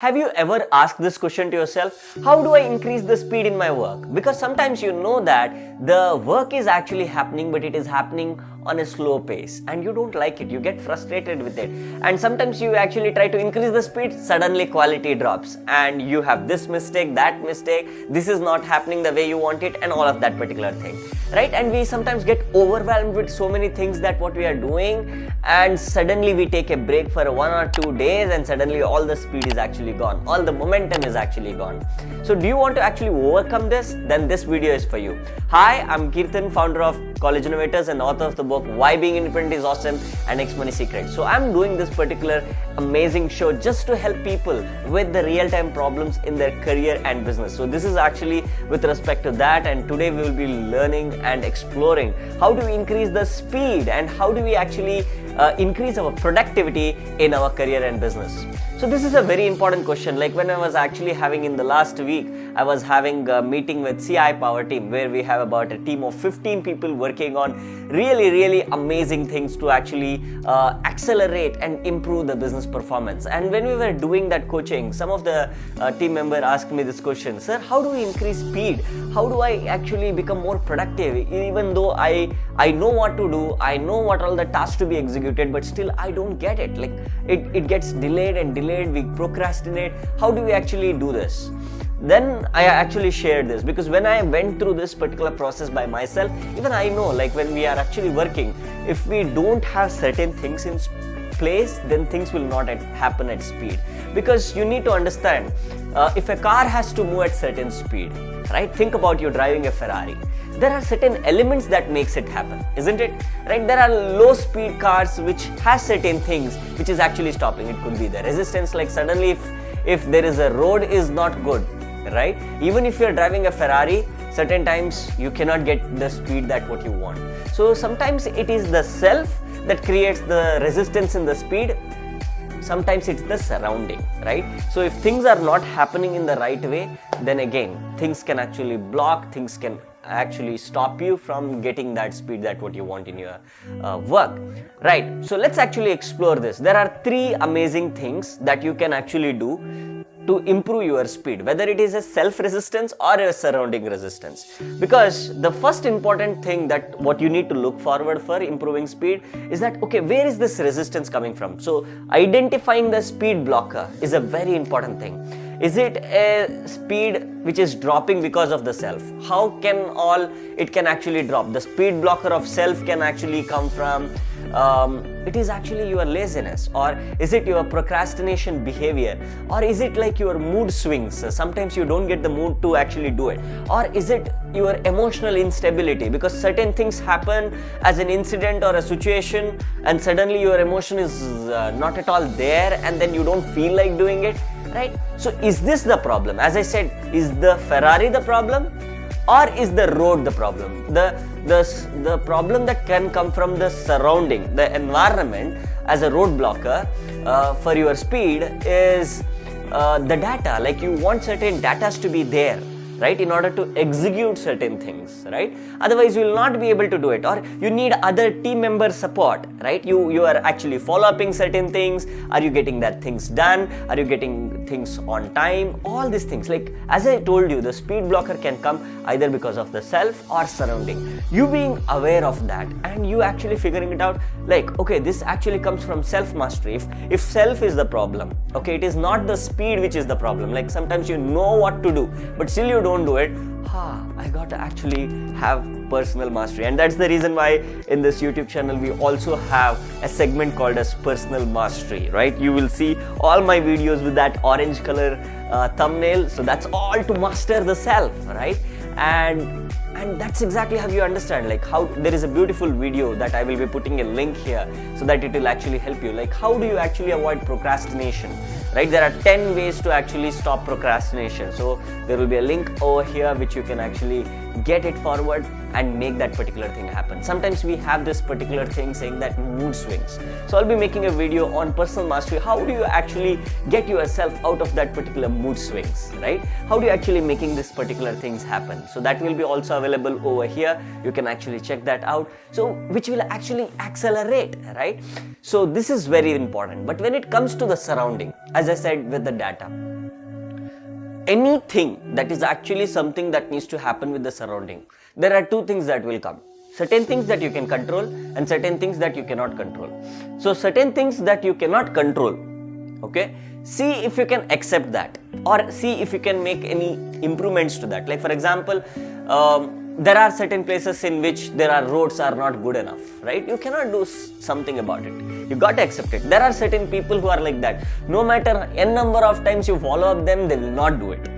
Have you ever asked this question to yourself? How do I increase the speed in my work? Because sometimes you know that the work is actually happening, but it is happening on a slow pace and you don't like it. You get frustrated with it. And sometimes you actually try to increase the speed, suddenly quality drops and you have this mistake, that mistake, this is not happening the way you want it and all of that particular thing. Right? And we sometimes get overwhelmed with so many things that what we are doing, and suddenly we take a break for 1 or 2 days and suddenly all the speed is actually gone, all the momentum is actually gone. So do you want to actually overcome this? Then this video is for you. Hi, I'm Keerthan, founder of College Innovators and author of the book Why Being Independent is Awesome and XMoney Secrets. So I'm doing this particular amazing show just to help people with the real-time problems in their career and business. So this is actually with respect to that, and today we will be learning and exploring how do we increase the speed and how do we actually increase our productivity in our career and business. So this is a very important question. Like when I was actually having in the last week, I was having a meeting with CI Power team where we have about a team of 15 people working on really amazing things to actually accelerate and improve the business performance. And when we were doing that coaching, some of the team member asked me this question: sir, how do we increase speed? How do I actually become more productive? Even though I know what to do, I know what all the tasks to be executed, but still I don't get it. Like it gets delayed and delayed, we procrastinate. How do we actually do this? Then I actually shared this because when I went through this particular process by myself, even I know, like when we are actually working, if we don't have certain things in place, then things will not happen at speed. Because you need to understand, if a car has to move at certain speed, right? Think about you driving a Ferrari. There are certain elements that makes it happen, isn't it? Right? There are low speed cars which has certain things which is actually stopping. It could be the resistance, like suddenly if there is a road is not good, right? Even if you're driving a Ferrari, certain times you cannot get the speed that what you want. So sometimes it is the self that creates the resistance in the speed. Sometimes it's the surrounding, right? So if things are not happening in the right way, then again, things can actually block, things can actually stop you from getting that speed that what you want in your work, right? So let's actually explore this. There are 3 amazing things that you can actually do to improve your speed, whether it is a self-resistance or a surrounding resistance. Because the first important thing that what you need to look forward for improving speed is that, okay, where is this resistance coming from? So identifying the speed blocker is a very important thing. Is it a speed which is dropping because of the self? How can it can actually drop? The speed blocker of self can actually come from it is actually your laziness, or is it your procrastination behavior, or is it like your mood swings? Sometimes you don't get the mood to actually do it, or is it your emotional instability because certain things happen as an incident or a situation and suddenly your emotion is not at all there and then you don't feel like doing it, right? So is this the problem? As I said, is the Ferrari the problem or is the road the problem? The problem that can come from the surrounding, the environment as a road blocker for your speed is the data. Like you want certain data to be there, right, in order to execute certain things, right? Otherwise you will not be able to do it, or you need other team member support, right? You are actually follow-upping certain things. Are you getting that things done? Are you getting things on time? All these things, like as I told you, the speed blocker can come either because of the self or surrounding. You being aware of that and you actually figuring it out, like, okay, this actually comes from self-mastery. If self is the problem, okay, it is not the speed which is the problem. Like sometimes you know what to do, but still you don't do it. I got to actually have personal mastery, and that's the reason why in this YouTube channel we also have a segment called as personal mastery, right? You will see all my videos with that orange color thumbnail. So that's all to master the self, right? And that's exactly how you understand, like how there is a beautiful video that I will be putting a link here so that it will actually help you. Like how do you actually avoid procrastination, right? There are 10 ways to actually stop procrastination. So there will be a link over here which you can actually get it forward and make that particular thing happen. Sometimes we have this particular thing saying that mood swings. So I'll be making a video on personal mastery. How do you actually get yourself out of that particular mood swings, right? How do you actually making this particular things happen? So that will be also available over here. You can actually check that out. So which will actually accelerate, right? So this is very important. But when it comes to the surrounding, as I said with the data, anything that is actually something that needs to happen with the surrounding, there are two things that will come. Certain things that you can control and certain things that you cannot control. So certain things that you cannot control, okay, see if you can accept that or see if you can make any improvements to that. Like for example, there are certain places in which there are roads are not good enough, right? You cannot do something about it. You got to accept it. There are certain people who are like that. No matter n number of times you follow up them, they will not do it,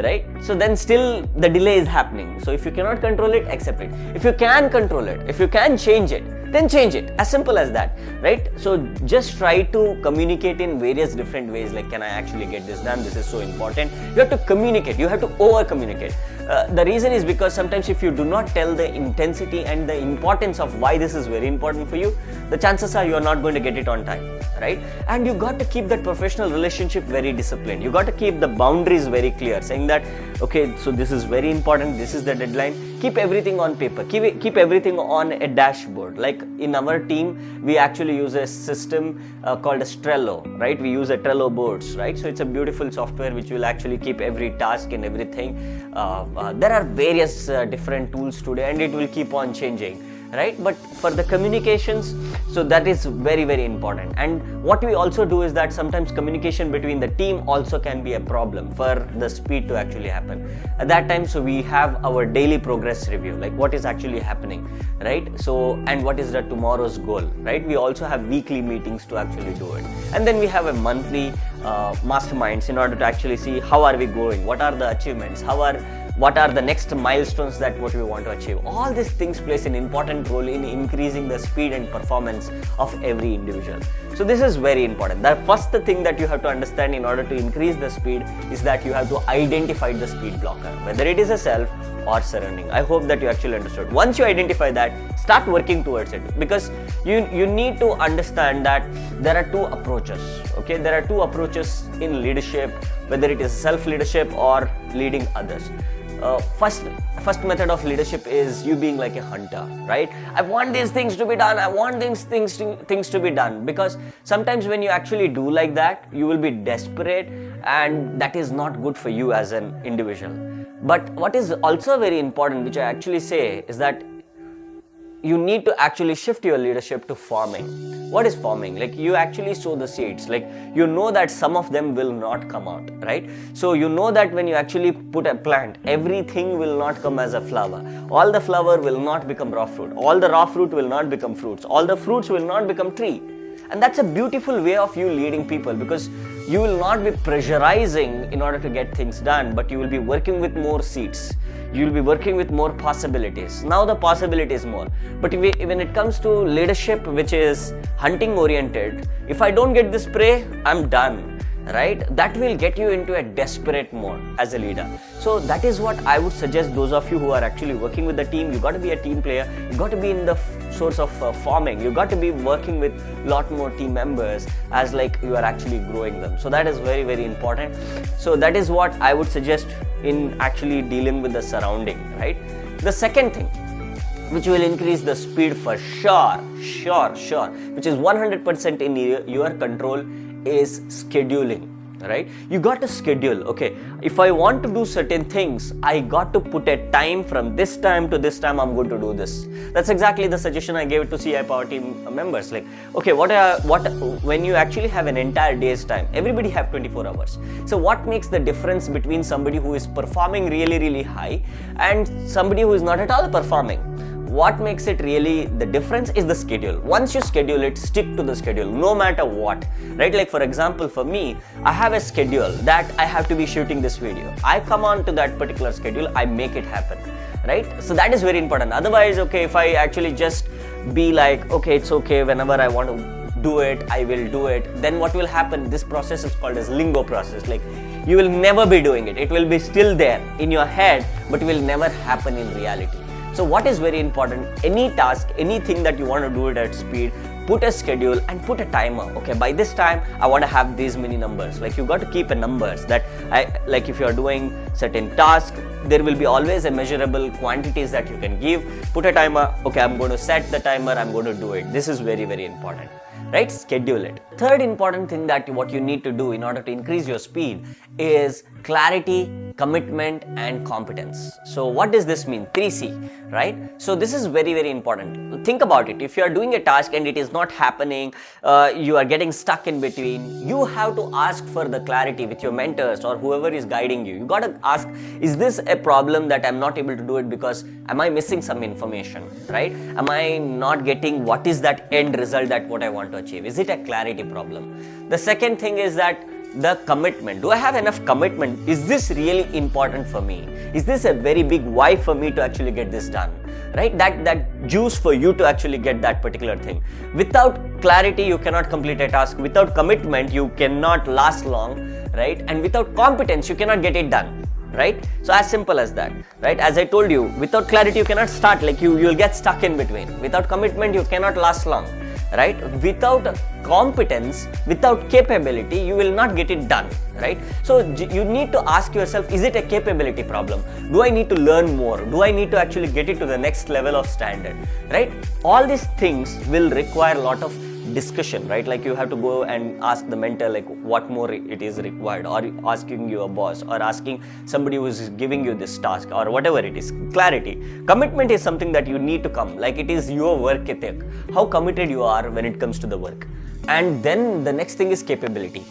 right? So then still the delay is happening. So if you cannot control it, accept it. If you can control it, if you can change it, then change it. As simple as that, right? So just try to communicate in various different ways. Like, can I actually get this done? This is so important. You have to communicate. You have to over communicate. The reason is because sometimes if you do not tell the intensity and the importance of why this is very important for you, the chances are you are not going to get it on time, right? And you got to keep that professional relationship very disciplined. You got to keep the boundaries very clear, saying that, okay, so this is very important, this is the deadline. Keep everything on paper, keep everything on a dashboard. Like in our team, we actually use a system called a Trello, right? We use a Trello boards, right? So it's a beautiful software which will actually keep every task and everything. There are various different tools today and it will keep on changing, right? But for the communications, so that is very, very important. And what we also do is that sometimes communication between the team also can be a problem for the speed to actually happen. At that time, so we have our daily progress review, like what is actually happening, right? So, and what is the tomorrow's goal, right? We also have weekly meetings to actually do it. And then we have a monthly masterminds in order to actually see how are we going, what are the achievements, what are the next milestones that what we want to achieve. All these things plays an important role in increasing the speed and performance of every individual. So this is very important. The first thing that you have to understand in order to increase the speed is that you have to identify the speed blocker, whether it is a self or surrounding. I hope that you actually understood. Once you identify that, start working towards it, because you need to understand that there are two approaches, okay? There are two approaches in leadership, whether it is self-leadership or leading others. First method of leadership is you being like a hunter, right? I want these things to be done. I want these things to be done, because sometimes when you actually do like that, you will be desperate, and that is not good for you as an individual. But what is also very important, which I actually say, is that you need to actually shift your leadership to farming. What is farming? Like, you actually sow the seeds. Like, you know that some of them will not come out, right? So you know that when you actually put a plant, everything will not come as a flower. All the flower will not become raw fruit. All the raw fruit will not become fruits. All the fruits will not become tree. And that's a beautiful way of you leading people, because you will not be pressurizing in order to get things done, but you will be working with more seeds. You will be working with more possibilities. Now the possibility is more. But when it comes to leadership, which is hunting oriented, if I don't get this prey, I'm done, right? That will get you into a desperate mode as a leader. So that is what I would suggest those of you who are actually working with the team. You got to be a team player. You got to be in the source of farming. You got to be working with lot more team members as like you are actually growing them. So that is very, very important. So that is what I would suggest in actually dealing with the surrounding, right? The second thing, which will increase the speed for sure, which is 100% in your control, is scheduling, right? You got to schedule. Okay, if I want to do certain things, I got to put a time from this time to this time I'm going to do this. That's exactly the suggestion I gave to CI Power Team members. Like, okay, when you actually have an entire day's time, everybody have 24 hours. So what makes the difference between somebody who is performing really, really high and somebody who is not at all performing? What makes it really the difference is the schedule. Once you schedule it, stick to the schedule no matter what, right? Like, for example, for me, I have a schedule that I have to be shooting this video. I come on to that particular schedule, I make it happen, right? So that is very important. Otherwise, okay, if I actually just be like, okay, it's okay, whenever I want to do it, I will do it, then what will happen? This process is called as lingo process. Like, you will never be doing it. It will be still there in your head, but it will never happen in reality. So what is very important, any task, anything that you want to do it at speed, put a schedule and put a timer. Okay, by this time I want to have these many numbers. Like, you got to keep a numbers that like if you are doing certain task, there will be always a measurable quantities that you can give. Put a timer. Okay, I'm going to set the timer, I'm going to do it. This is very, very important, right? Schedule it. Third important thing that what you need to do in order to increase your speed is clarity, commitment and competence. So what does this mean? 3C, right? So this is very, very important. Think about it. If you are doing a task and it is not happening, you are getting stuck in between, you have to ask for the clarity with your mentors or whoever is guiding you. You got to ask, is this a problem that I'm not able to do it because am I missing some information, right? Am I not getting what is that end result that what I want to achieve? Is it a clarity problem? The second thing is that the commitment. Do I have enough commitment? Is this really important for me? Is this a very big why for me to actually get this done? Right? That juice for you to actually get that particular thing. Without clarity, you cannot complete a task. Without commitment, you cannot last long, right? And without competence, you cannot get it done. Right? So as simple as that, right? As I told you, without clarity, you cannot start. Like, you'll get stuck in between. Without commitment, you cannot last long, right? Without competence, without capability, you will not get it done, right? So you need to ask yourself, is it a capability problem? Do I need to learn more? Do I need to actually get it to the next level of standard, right? All these things will require a lot of discussion, right? Like, you have to go and ask the mentor like what more it is required, or asking your boss, or asking somebody who is giving you this task, or whatever it is. Clarity. Commitment is something that you need to come, like it is your work ethic, how committed you are when it comes to the work. And then the next thing is capability.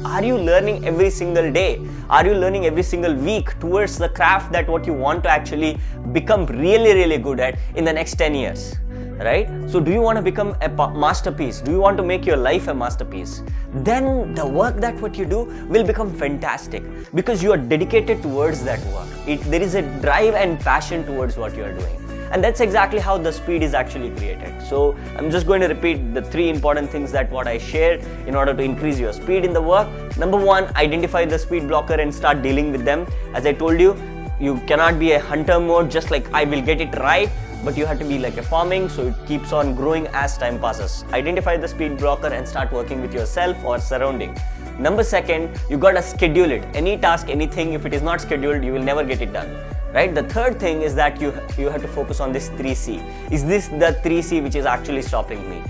Are you learning every single day? Are you learning every single week towards the craft that what you want to actually become really, really good at in the next 10 years? Right? So do you want to become a masterpiece? Do you want to make your life a masterpiece? Then the work that what you do will become fantastic because you are dedicated towards that work. There is a drive and passion towards what you are doing. And that's exactly how the speed is actually created. So I'm just going to repeat the 3 important things that what I shared in order to increase your speed in the work. Number 1, identify the speed blocker and start dealing with them. As I told you, you cannot be a hunter mode, just like I will get it right, but you have to be like a farming, so it keeps on growing as time passes. Identify the speed blocker and start working with yourself or surrounding. Number 2, you gotta schedule it. Any task, anything, if it is not scheduled, you will never get it done. Right? The third thing is that you have to focus on this 3C. Is this the 3C which is actually stopping me?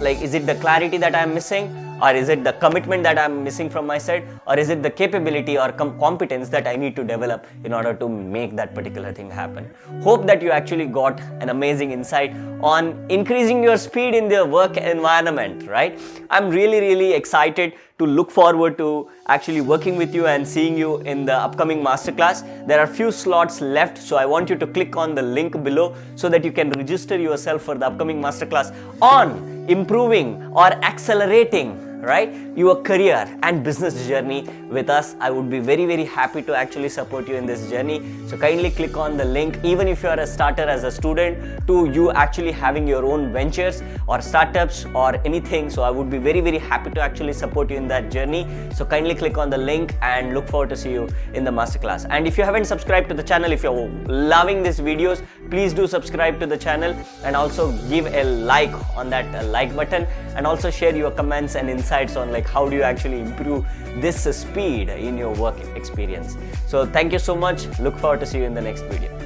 Is it the clarity that I am missing? Or is it the commitment that I'm missing from my side? Or is it the capability or competence that I need to develop in order to make that particular thing happen? Hope that you actually got an amazing insight on increasing your speed in the work environment, right? I'm really, really excited to look forward to actually working with you and seeing you in the upcoming masterclass. There are few slots left, so I want you to click on the link below so that you can register yourself for the upcoming masterclass on improving or accelerating, right, your career and business journey with us. I would be very, very happy to actually support you in this journey. So kindly click on the link, even if you are a starter as a student, to you actually having your own ventures or startups or anything. So I would be very, very happy to actually support you in that journey. So kindly click on the link and look forward to see you in the masterclass. And if you haven't subscribed to the channel, if you're loving these videos, please do subscribe to the channel and also give a like on that like button, and also share your comments and insights on like how do you actually improve this speed in your work experience. So thank you so much. Look forward to see you in the next video.